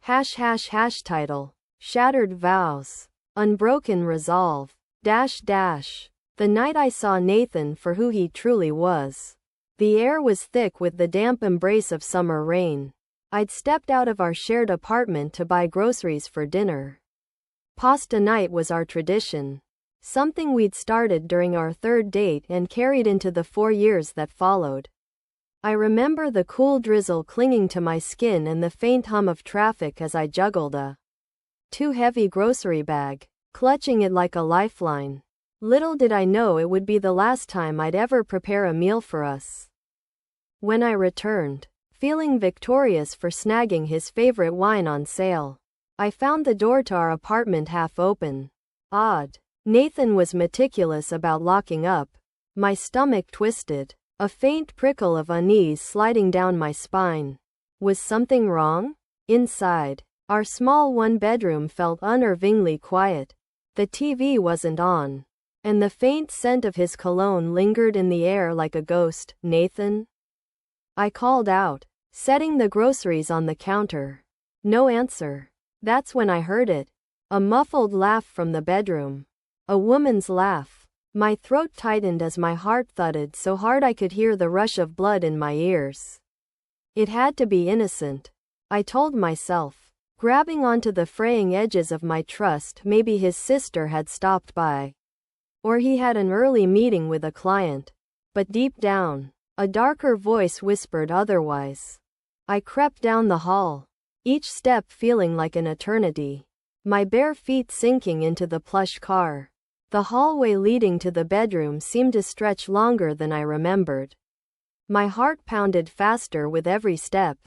### title. Shattered vows. Unbroken resolve. The night I saw Nathan for who he truly was. The air was thick with the damp embrace of summer rain. I'd stepped out of our shared apartment to buy groceries for dinner. Pasta night was our tradition. Something we'd started during our third date and carried into the 4 years that followed. I remember the cool drizzle clinging to my skin and the faint hum of traffic as I juggled a too heavy grocery bag, clutching it like a lifeline. Little did I know it would be the last time I'd ever prepare a meal for us. When I returned, feeling victorious for snagging his favorite wine on sale, I found the door to our apartment half open. Odd. Nathan was meticulous about locking up. My stomach twisted, a faint prickle of unease sliding down my spine. Was something wrong? Inside, our small one-bedroom felt unnervingly quiet. The TV wasn't on, and the faint scent of his cologne lingered in the air like a ghost. "Nathan?" I called out, setting the groceries on the counter. No answer. That's when I heard it. A muffled laugh from the bedroom. A woman's laugh. My throat tightened as my heart thudded so hard I could hear the rush of blood in my ears. It had to be innocent, I told myself, grabbing onto the fraying edges of my trust. Maybe his sister had stopped by. Or he had an early meeting with a client. But deep down, a darker voice whispered otherwise. I crept down the hall, each step feeling like an eternity, my bare feet sinking into the plush car. The hallway leading to the bedroom seemed to stretch longer than I remembered. My heart pounded faster with every step,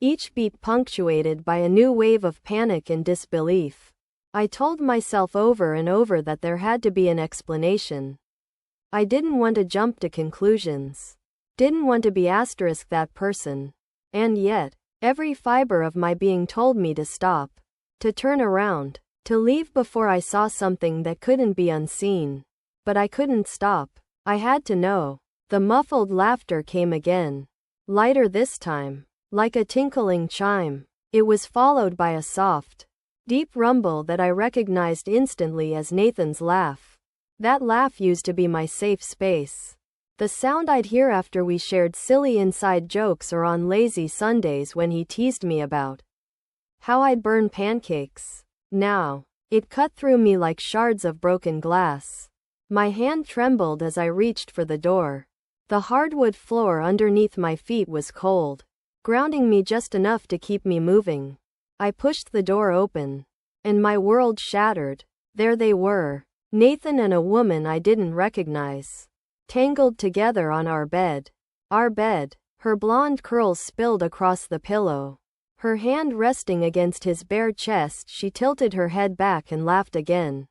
each beat punctuated by a new wave of panic and disbelief. I told myself over and over that there had to be an explanation. I didn't want to jump to conclusions. Didn't want to be that person. And yet, every fiber of my being told me to stop, to turn around, to leave before I saw something that couldn't be unseen. But I couldn't stop. I had to know. The muffled laughter came again. Lighter this time, like a tinkling chime. It was followed by a soft, deep rumble that I recognized instantly as Nathan's laugh. That laugh used to be my safe space. The sound I'd hear after we shared silly inside jokes or on lazy Sundays when he teased me about how I'd burn pancakes. Now, it cut through me like shards of broken glass. My hand trembled as I reached for the door. The hardwood floor underneath my feet was cold, grounding me just enough to keep me moving. I pushed the door open, and my world shattered. There they were, Nathan and a woman I didn't recognize, tangled together on our bed. Her blonde curls spilled across the pillow. Her hand resting against his bare chest, she tilted her head back and laughed again.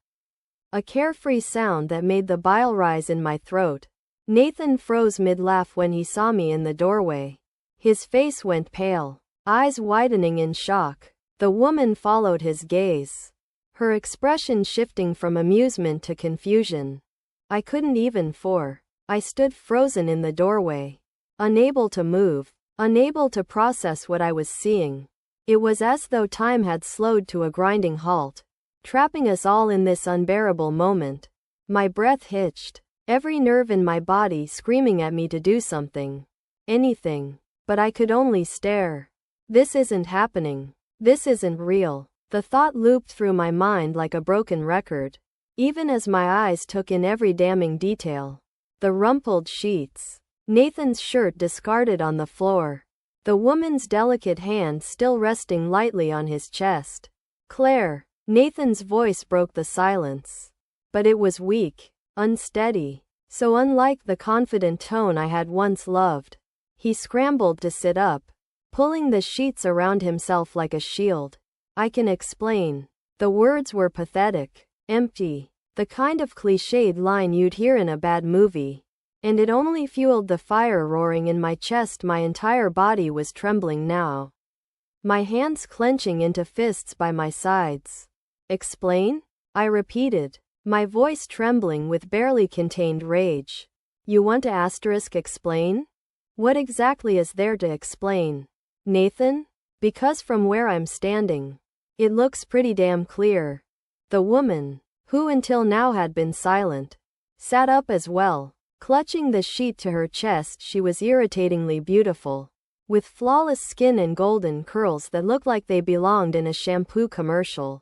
A carefree sound that made the bile rise in my throat. Nathan froze mid-laugh when he saw me in the doorway. His face went pale, eyes widening in shock. The woman followed his gaze, her expression shifting from amusement to confusion. I couldn't even I stood frozen in the doorway, unable to move, unable to process what I was seeing. It was as though time had slowed to a grinding halt, trapping us all in this unbearable moment. My breath hitched, every nerve in my body screaming at me to do something. Anything. But I could only stare. This isn't happening. This isn't real. The thought looped through my mind like a broken record, even as my eyes took in every damning detail. The rumpled sheets, Nathan's shirt discarded on the floor, the woman's delicate hand still resting lightly on his chest. "Claire," Nathan's voice broke the silence. But it was weak, unsteady, so unlike the confident tone I had once loved. He scrambled to sit up, pulling the sheets around himself like a shield. "I can explain." The words were pathetic, empty, the kind of cliched line you'd hear in a bad movie. And it only fueled the fire roaring in my chest. My entire body was trembling now, my hands clenching into fists by my sides. "Explain?" I repeated, my voice trembling with barely contained rage. "You want to explain? What exactly is there to explain?" "Nathan?" Because from where I'm standing, it looks pretty damn clear. The woman, who until now had been silent, sat up as well. Clutching the sheet to her chest, she was irritatingly beautiful, with flawless skin and golden curls that looked like they belonged in a shampoo commercial.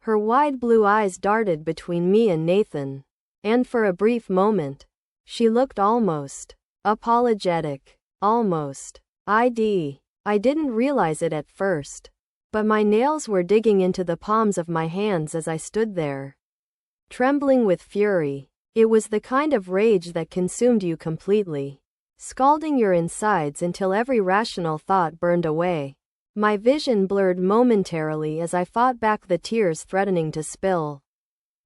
Her wide blue eyes darted between me and Nathan, and for a brief moment, she looked almost apologetic. Almost. I didn't realize it at first, but my nails were digging into the palms of my hands as I stood there, trembling with fury. It was the kind of rage that consumed you completely, scalding your insides until every rational thought burned away. My vision blurred momentarily as I fought back the tears threatening to spill.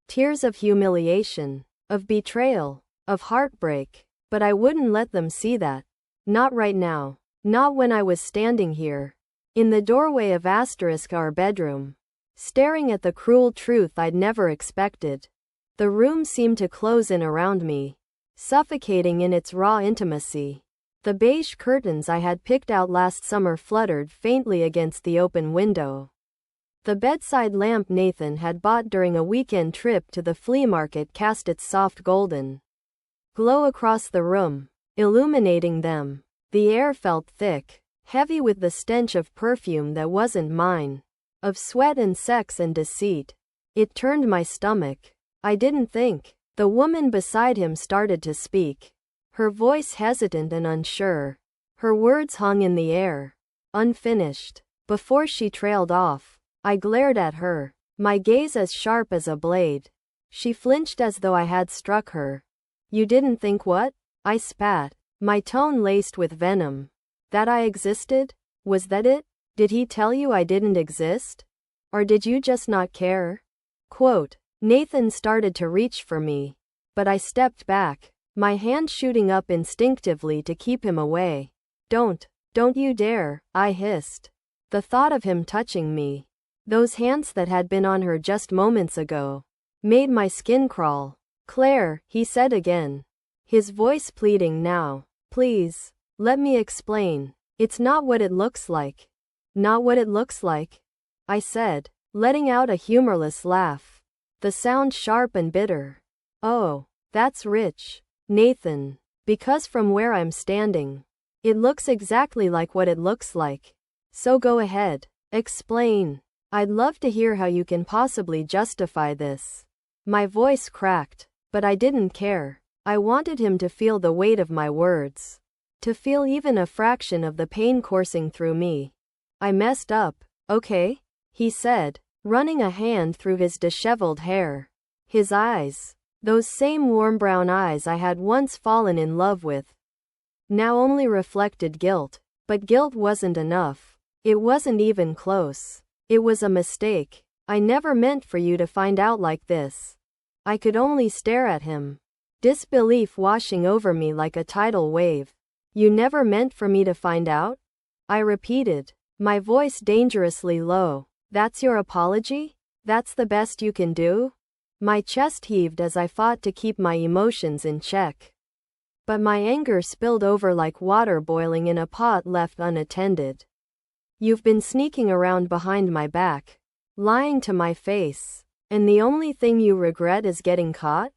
Tears of humiliation, of betrayal, of heartbreak, but I wouldn't let them see that. Not right now. Not when I was standing here, in the doorway of our bedroom, staring at the cruel truth I'd never expected. The room seemed to close in around me, suffocating in its raw intimacy. The beige curtains I had picked out last summer fluttered faintly against the open window. The bedside lamp Nathan had bought during a weekend trip to the flea market cast its soft golden glow across the room, illuminating them. The air felt thick, heavy with the stench of perfume that wasn't mine, of sweat and sex and deceit. It turned my stomach. I didn't think. The woman beside him started to speak, her voice hesitant and unsure. Her words hung in the air, unfinished. Before she trailed off, I glared at her, my gaze as sharp as a blade. She flinched as though I had struck her. You didn't think what? I spat, my tone laced with venom. That I existed? Was that it? Did he tell you I didn't exist? Or did you just not care? Quote. Nathan started to reach for me, but I stepped back, my hand shooting up instinctively to keep him away. Don't you dare, I hissed. The thought of him touching me, those hands that had been on her just moments ago, made my skin crawl. Claire, he said again, his voice pleading now. Please, let me explain. It's not what it looks like. Not what it looks like, I said, letting out a humorless laugh, the sound sharp and bitter. Oh, that's rich, Nathan, because from where I'm standing, it looks exactly like what it looks like. So go ahead, explain. I'd love to hear how you can possibly justify this. My voice cracked, but I didn't care. I wanted him to feel the weight of my words, to feel even a fraction of the pain coursing through me. I messed up, okay? He said, running a hand through his disheveled hair. His eyes, those same warm brown eyes I had once fallen in love with, now only reflected guilt. But guilt wasn't enough. It wasn't even close. It was a mistake. I never meant for you to find out like this. I could only stare at him, disbelief washing over me like a tidal wave. You never meant for me to find out? I repeated, my voice dangerously low. That's your apology? That's the best you can do? My chest heaved as I fought to keep my emotions in check. But my anger spilled over like water boiling in a pot left unattended. You've been sneaking around behind my back, lying to my face, and the only thing you regret is getting caught?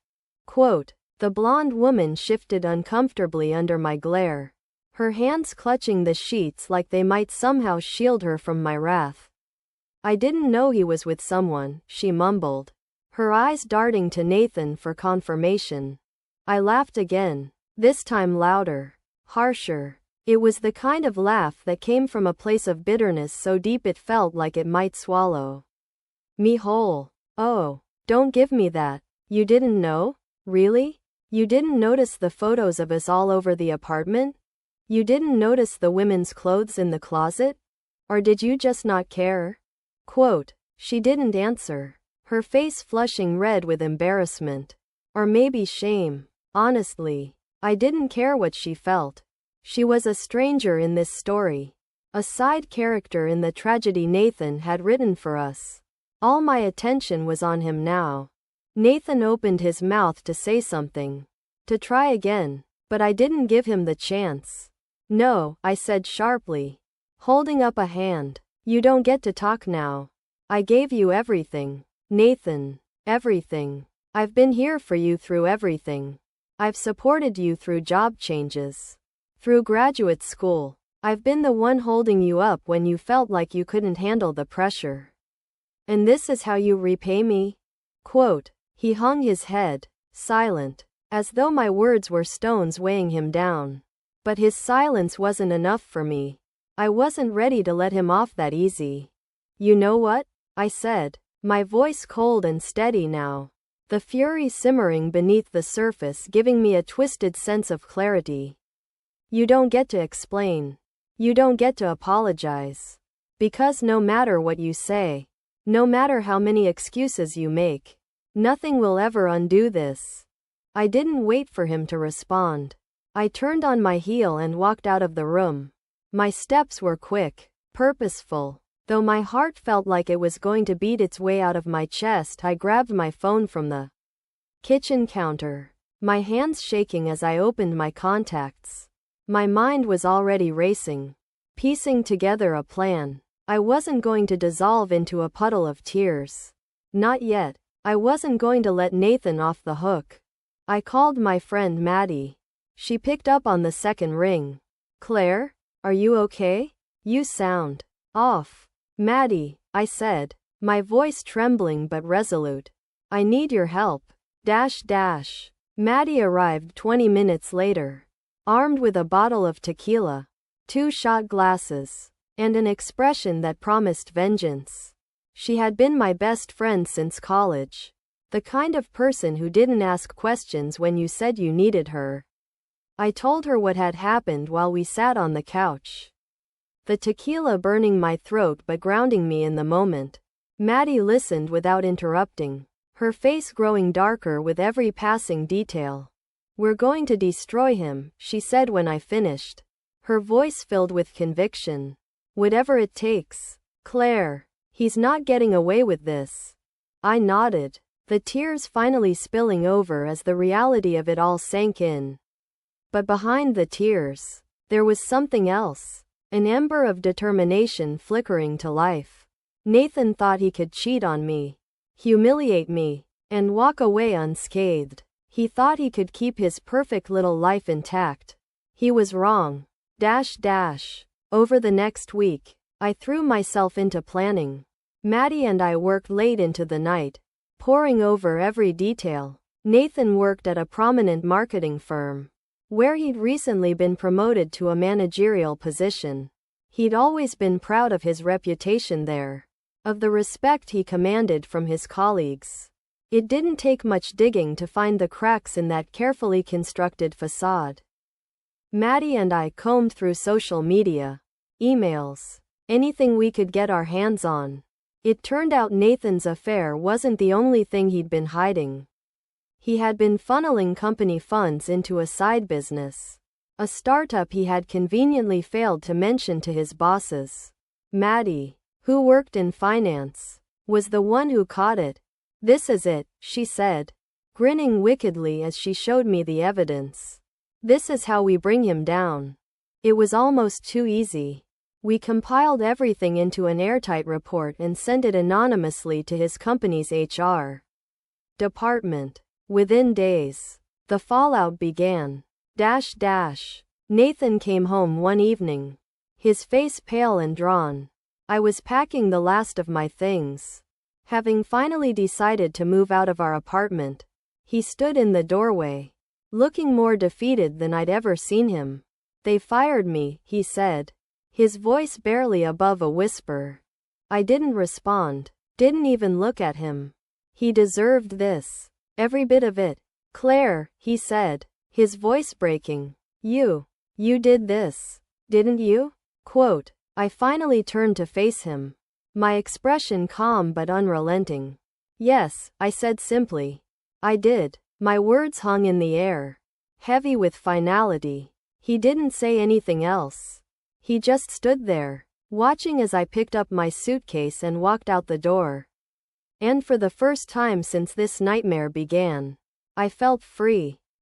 Quote. The blonde woman shifted uncomfortably under my glare, her hands clutching the sheets like they might somehow shield her from my wrath. I didn't know he was with someone, she mumbled, her eyes darting to Nathan for confirmation. I laughed again, this time louder, harsher. It was the kind of laugh that came from a place of bitterness so deep it felt like it might swallow me whole. Oh, don't give me that. You didn't know? Really? You didn't notice the photos of us all over the apartment? You didn't notice the women's clothes in the closet? Or did you just not care? Quote. She didn't answer, her face flushing red with embarrassment. Or maybe shame. Honestly, I didn't care what she felt. She was a stranger in this story, a side character in the tragedy Nathan had written for us. All my attention was on him now. Nathan opened his mouth to say something, to try again, but I didn't give him the chance. No, I said sharply, holding up a hand. You don't get to talk now. I gave you everything, Nathan. Everything. I've been here for you through everything. I've supported you through job changes, through graduate school. I've been the one holding you up when you felt like you couldn't handle the pressure. And this is how you repay me? Quote. He hung his head, silent, as though my words were stones weighing him down. But his silence wasn't enough for me. I wasn't ready to let him off that easy. You know what? I said, my voice cold and steady now, the fury simmering beneath the surface giving me a twisted sense of clarity. You don't get to explain. You don't get to apologize. Because no matter what you say, no matter how many excuses you make, nothing will ever undo this. I didn't wait for him to respond. I turned on my heel and walked out of the room. My steps were quick, purposeful. Though my heart felt like it was going to beat its way out of my chest, I grabbed my phone from the kitchen counter, my hands shaking as I opened my contacts. My mind was already racing, piecing together a plan. I wasn't going to dissolve into a puddle of tears. Not yet. I wasn't going to let Nathan off the hook. I called my friend Maddie. She picked up on the second ring. Claire, are you okay? You sound off. Maddie, I said, my voice trembling but resolute. I need your help. Maddie arrived 20 minutes later, armed with a bottle of tequila, 2 shot glasses, and an expression that promised vengeance. She had been my best friend since college. The kind of person who didn't ask questions when you said you needed her. I told her what had happened while we sat on the couch, the tequila burning my throat but grounding me in the moment. Maddie listened without interrupting, her face growing darker with every passing detail. We're going to destroy him, she said when I finished, her voice filled with conviction. Whatever it takes. Claire, he's not getting away with this. I nodded, the tears finally spilling over as the reality of it all sank in. But behind the tears, there was something else. An ember of determination flickering to life. Nathan thought he could cheat on me, humiliate me, and walk away unscathed. He thought he could keep his perfect little life intact. He was wrong. Over the next week, I threw myself into planning. Maddie and I worked late into the night, poring over every detail. Nathan worked at a prominent marketing firm, where he'd recently been promoted to a managerial position. He'd always been proud of his reputation there, of the respect he commanded from his colleagues. It didn't take much digging to find the cracks in that carefully constructed facade. Maddie and I combed through social media, emails, anything we could get our hands on. It turned out Nathan's affair wasn't the only thing he'd been hiding. He had been funneling company funds into a side business, a startup he had conveniently failed to mention to his bosses. Maddie, who worked in finance, was the one who caught it. This is it, she said, grinning wickedly as she showed me the evidence. This is how we bring him down. It was almost too easy. We compiled everything into an airtight report and sent it anonymously to his company's HR department. Within days, the fallout began. Nathan came home one evening, his face pale and drawn. I was packing the last of my things, having finally decided to move out of our apartment. He stood in the doorway, looking more defeated than I'd ever seen him. They fired me, he said, his voice barely above a whisper. I didn't respond, didn't even look at him. He deserved this. Every bit of it. Claire, he said, his voice breaking. You did this, didn't you? Quote. I finally turned to face him, my expression calm but unrelenting. Yes, I said simply. I did. My words hung in the air, heavy with finality. He didn't say anything else. He just stood there, watching as I picked up my suitcase and walked out the door. And for the first time since this nightmare began, I felt free.